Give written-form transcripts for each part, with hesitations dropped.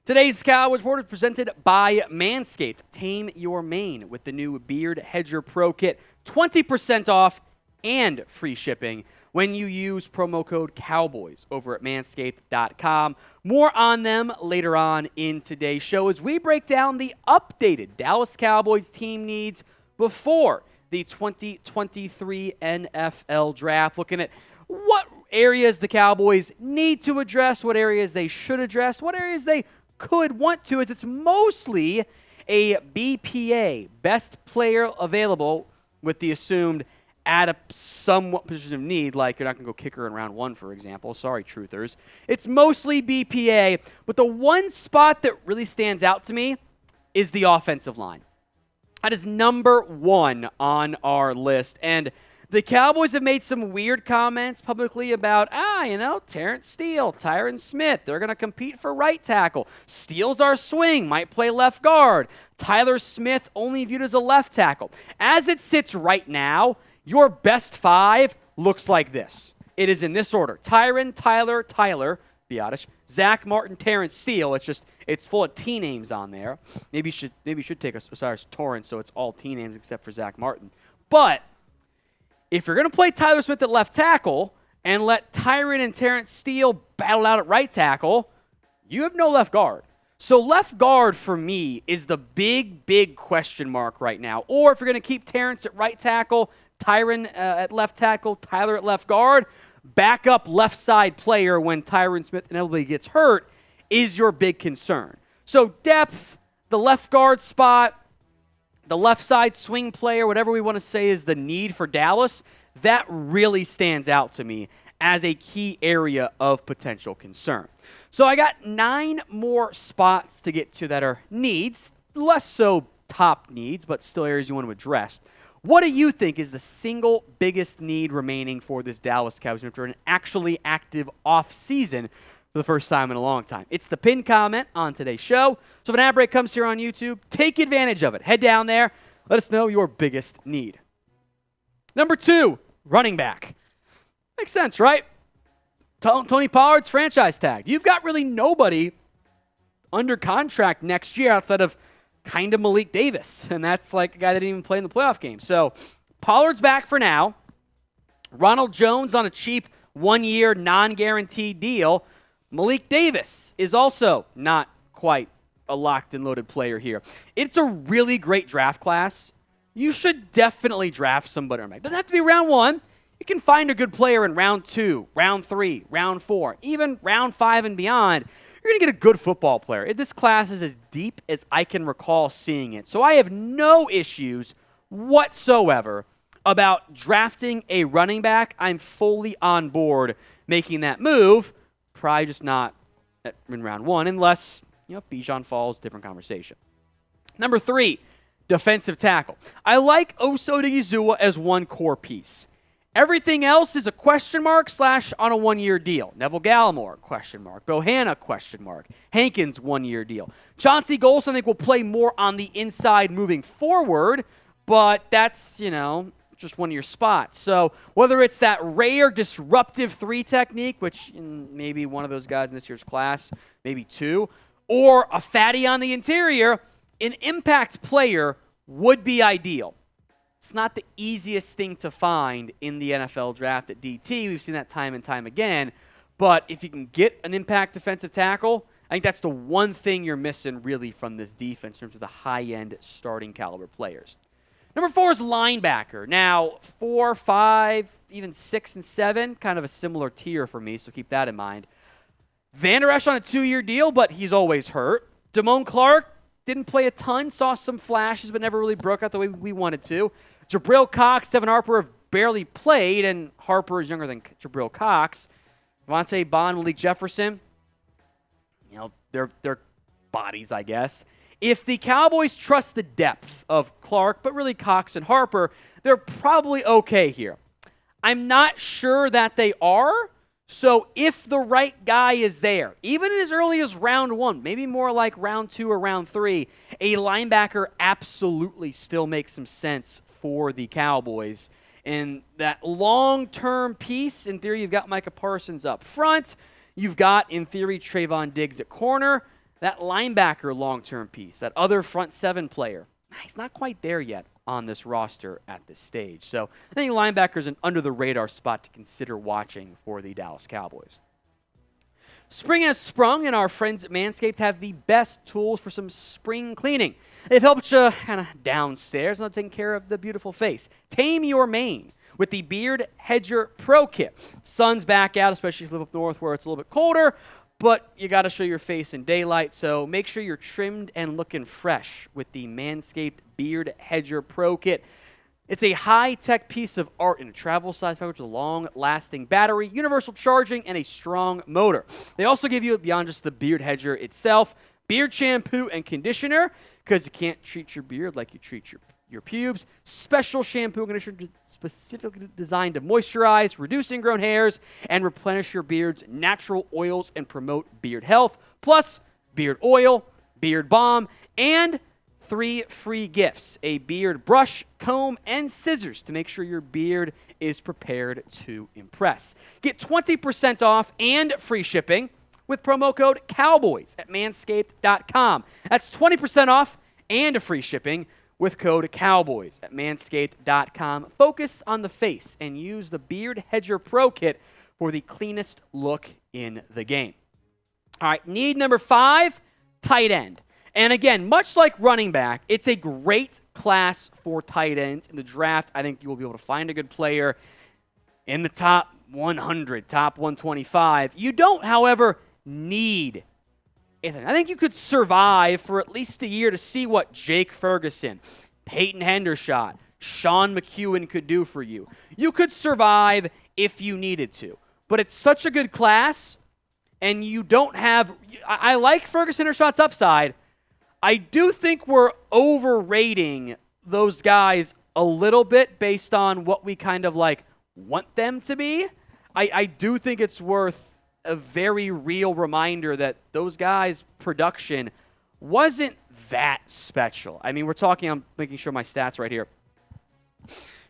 Today's Cowboys Report is presented by Manscaped. Tame your mane with the new Beard Hedger Pro Kit. 20% off and free shipping when you use promo code Cowboys over at manscaped.com. More on them later on in today's show as we break down the updated Dallas Cowboys team needs before the 2023 NFL Draft. Looking at what areas the Cowboys need to address, what areas they should address, what areas they could want to, as it's mostly a BPA, best player available, with the assumed at a somewhat position of need, like you're not going to go kicker in round one, for example. Sorry, truthers. It's mostly BPA, but the one spot that really stands out to me is the offensive line. That is number one on our list, and the Cowboys have made some weird comments publicly about, Terrence Steele, Tyron Smith, they're going to compete for right tackle. Steele's our swing, might play left guard. Tyler Smith only viewed as a left tackle. As it sits right now, your best five looks like this. It is in this order: Tyron, Tyler, Biotish, Zach Martin, Terrence Steele. It's full of T names on there. Maybe you should take Osiris Torrance so it's all T names except for Zach Martin. But if you're going to play Tyler Smith at left tackle and let Tyron and Terrence Steele battle out at right tackle, you have no left guard. So left guard for me is the big question mark right now. Or if you're going to keep Terrence at right tackle, Tyron at left tackle, Tyler at left guard, backup left side player when Tyron Smith inevitably gets hurt is your big concern. So depth, the left guard spot, the left side swing player, whatever we want to say is the need for Dallas, that really stands out to me as a key area of potential concern. So I got 9 more spots to get to that are needs, less so top needs, but still areas you want to address. What do you think is the single biggest need remaining for this Dallas Cowboys after an actually active offseason for the first time in a long time? It's the pinned comment on today's show. So if an ad break comes here on YouTube, take advantage of it. Head down there. Let us know your biggest need. Number 2, running back. Makes sense, right? Tony Pollard's franchise tag. You've got really nobody under contract next year outside of kind of Malik Davis, and that's like a guy that didn't even play in the playoff game. So Pollard's back for now. Ronald Jones on a cheap 1-year non-guaranteed deal. Malik Davis is also not quite a locked and loaded player here. It's a really great draft class. You should definitely draft somebody. It doesn't have to be round 1. You can find a good player in round 2, round 3, round 4, even round 5 and beyond. You're going to get a good football player. This class is as deep as I can recall seeing it. So I have no issues whatsoever about drafting a running back. I'm fully on board making that move. Probably just not in round 1 unless, Bijan falls, different conversation. Number 3, defensive tackle. I like Oso Odighizuwa as one core piece. Everything else is a question mark / on a 1-year deal. Neville Gallimore, question mark. Bohanna, question mark. Hankins, 1-year deal. Chauncey Golson, I think, will play more on the inside moving forward, but that's, just one of your spots. So whether it's that rare disruptive 3 technique, which maybe one of those guys in this year's class, maybe 2, or a fatty on the interior, an impact player would be ideal. It's not the easiest thing to find in the NFL draft at DT. We've seen that time and time again. But if you can get an impact defensive tackle, I think that's the one thing you're missing really from this defense in terms of the high-end starting caliber players. Number 4 is linebacker. Now, 4, 5, even 6, and 7, kind of a similar tier for me, so keep that in mind. Van Der Esch on a 2-year deal, but he's always hurt. Damone Clark didn't play a ton, saw some flashes, but never really broke out the way we wanted to. Jabril Cox, Devin Harper have barely played, and Harper is younger than Jabril Cox. Devontae Bond, Malik Jefferson, they're bodies, I guess. If the Cowboys trust the depth of Clark, but really Cox and Harper, they're probably okay here. I'm not sure that they are. So if the right guy is there, even as early as round 1, maybe more like round 2 or round 3, a linebacker absolutely still makes some sense for the Cowboys. And that long-term piece, in theory, you've got Micah Parsons up front. You've got, in theory, Trayvon Diggs at corner. That linebacker long-term piece, that other front seven player, he's not quite there yet on this roster at this stage. So I think linebacker is an under-the-radar spot to consider watching for the Dallas Cowboys. Spring has sprung, and our friends at Manscaped have the best tools for some spring cleaning. They've helped you kind of downstairs and taking care of the beautiful face. Tame your mane with the Beard Hedger Pro Kit. Sun's back out, especially if you live up north where it's a little bit colder, but you got to show your face in daylight, so make sure you're trimmed and looking fresh with the Manscaped Beard Hedger Pro Kit. It's a high-tech piece of art in a travel-size package with a long-lasting battery, universal charging, and a strong motor. They also give you, beyond just the beard hedger itself, beard shampoo and conditioner, because you can't treat your beard like you treat your pubes. Special shampoo and conditioner specifically designed to moisturize, reduce ingrown hairs, and replenish your beard's natural oils and promote beard health. Plus, beard oil, beard balm, and 3 free gifts: a beard brush, comb, and scissors to make sure your beard is prepared to impress. Get 20% off and free shipping with promo code COWBOYS at manscaped.com. That's 20% off and free shipping with code COWBOYS at manscaped.com. Focus on the face and use the Beard Hedger Pro Kit for the cleanest look in the game. All right, need number 5, tight end. And again, much like running back, it's a great class for tight ends in the draft. I think you will be able to find a good player in the top 100, top 125. You don't, however, need it. I think you could survive for at least a year to see what Jake Ferguson, Peyton Hendershot, Sean McEwen could do for you. You could survive if you needed to. But it's such a good class, and you don't have... I like Ferguson Hendershot's upside. I do think we're overrating those guys a little bit based on what we kind of like want them to be. I do think it's worth a very real reminder that those guys' production wasn't that special. I mean, we're talking, I'm making sure my stats right here.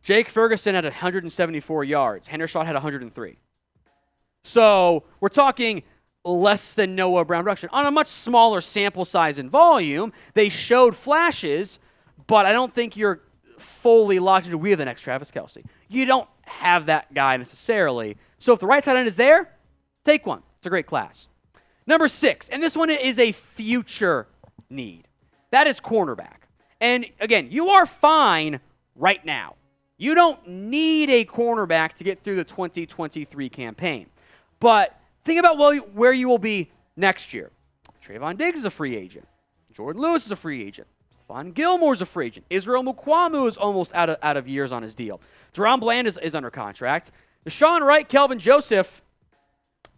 Jake Ferguson had 174 yards. Hendershot had 103. So we're talking less than Noah Brown production. On a much smaller sample size and volume, they showed flashes, but I don't think you're fully locked into, we have the next Travis Kelce. You don't have that guy necessarily. So if the right tight end is there, take one. It's a great class. Number 6, and this one is a future need. That is cornerback. And again, you are fine right now. You don't need a cornerback to get through the 2023 campaign. But think about where you will be next year. Trayvon Diggs is a free agent. Jordan Lewis is a free agent. Stephon Gilmore is a free agent. Israel Mukuamu is almost out of years on his deal. Deron Bland is under contract. Deshaun Wright, Kelvin Joseph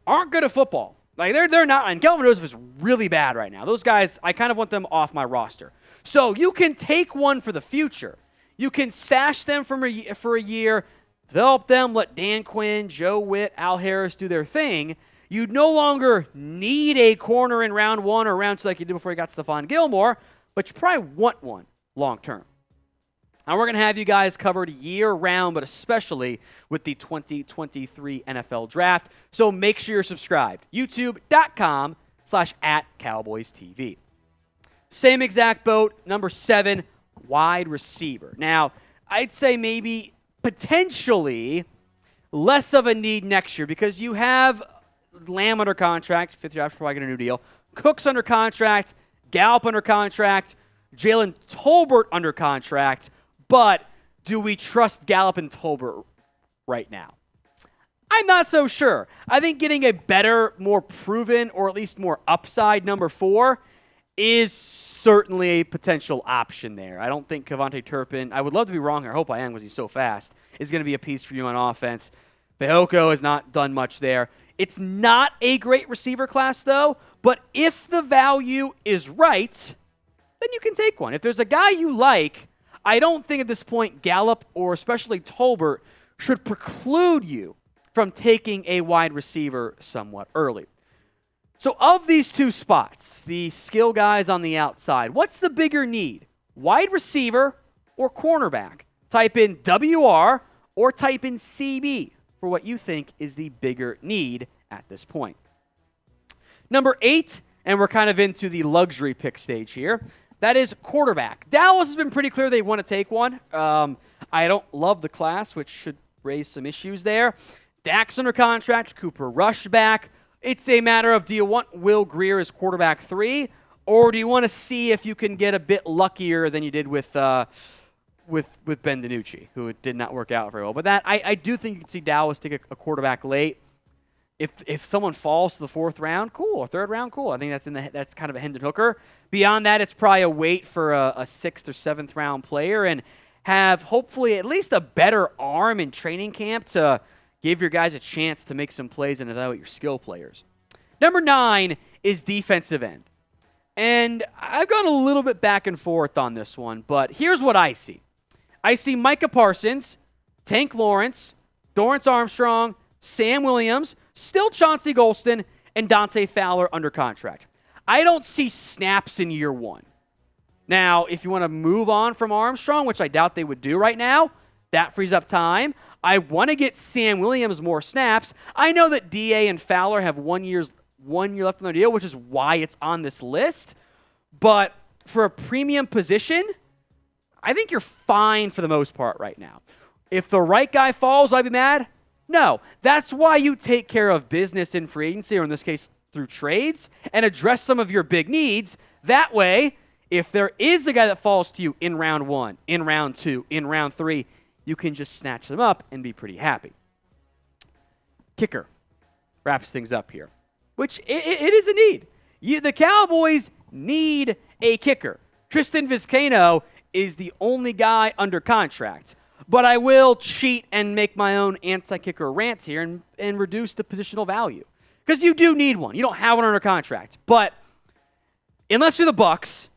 aren't good at football. Like they're not, and Kelvin Joseph is really bad right now. Those guys, I kind of want them off my roster. So you can take one for the future. You can stash them for a year, develop them, let Dan Quinn, Joe Witt, Al Harris do their thing. You no longer need a corner in round 1 or round 2 like you did before you got Stephon Gilmore, but you probably want one long term. Now we're going to have you guys covered year-round, but especially with the 2023 NFL Draft. So make sure you're subscribed. YouTube.com/@CowboysTV. Same exact boat. Number 7, wide receiver. Now, I'd say maybe potentially less of a need next year because you have Lamb under contract, 5th year option, probably get a new deal. Cooks under contract, Gallup under contract, Jalen Tolbert under contract. But do we trust Gallup and Tolbert right now? I'm not so sure. I think getting a better, more proven, or at least more upside number 4 is certainly a potential option there. I don't think Kevontae Turpin, I would love to be wrong here, I hope I am because he's so fast, is going to be a piece for you on offense. Fehoko has not done much there. It's not a great receiver class, though, but if the value is right, then you can take one. If there's a guy you like, I don't think at this point Gallup or especially Tolbert should preclude you from taking a wide receiver somewhat early. So of these two spots, the skill guys on the outside, what's the bigger need? Wide receiver or cornerback? Type in WR or type in CB for what you think is the bigger need at this point. Number 8 and we're kind of into the luxury pick stage here. That is quarterback. Dallas has been pretty clear they want to take one. I don't love the class, which should raise some issues there. Dak's under contract, Cooper Rush back. It's a matter of, do you want Will Grier as quarterback 3, or do you want to see if you can get a bit luckier than you did with Ben DiNucci, who did not work out very well. But that I do think you can see Dallas take a quarterback late. If someone falls to the 4th round, cool. Or 3rd round, cool. I think that's kind of a Hendon Hooker. Beyond that, it's probably a wait for a 6th or 7th round player and have hopefully at least a better arm in training camp to give your guys a chance to make some plays and evaluate your skill players. Number 9 is defensive end. And I've gone a little bit back and forth on this one, but here's what I see. I see Micah Parsons, Tank Lawrence, Dorrance Armstrong, Sam Williams, still Chauncey Golston, and Dante Fowler under contract. I don't see snaps in year 1. Now, if you want to move on from Armstrong, which I doubt they would do right now, that frees up time. I want to get Sam Williams more snaps. I know that DA and Fowler have 1 year left on their deal, which is why it's on this list. But for a premium position, I think you're fine for the most part right now. If the right guy falls, I'd be mad. No, that's why you take care of business in free agency, or in this case, through trades, and address some of your big needs. That way, if there is a guy that falls to you in round 1, in round 2, in round 3, you can just snatch them up and be pretty happy. Kicker wraps things up here, which it is a need. The Cowboys need a kicker. Tristan Vizcaino is the only guy under contract. But I will cheat and make my own anti-kicker rant here and reduce the positional value. Because you do need one. You don't have one under contract. But unless you're the Bucs,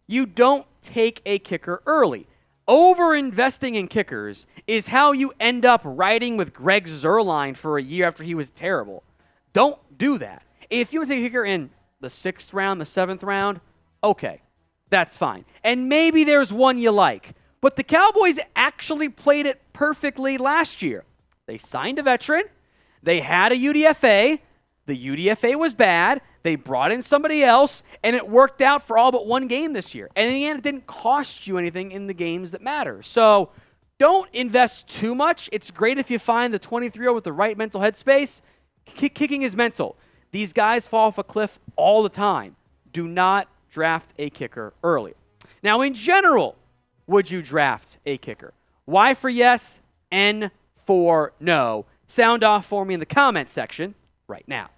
you don't take a kicker early. Over-investing in kickers is how you end up riding with Greg Zuerlein for a year after he was terrible. Don't do that. If you want to take a kicker in the 6th round, the 7th round, okay, that's fine. And maybe there's one you like. But the Cowboys actually played it perfectly last year. They signed a veteran. They had a UDFA. The UDFA was bad. They brought in somebody else, and it worked out for all but one game this year. And in the end, it didn't cost you anything in the games that matter. So don't invest too much. It's great if you find the 23-year-old with the right mental headspace. Kicking is mental. These guys fall off a cliff all the time. Do not draft a kicker early. Now, in general, would you draft a kicker? Y for yes, N for no. Sound off for me in the comment section right now.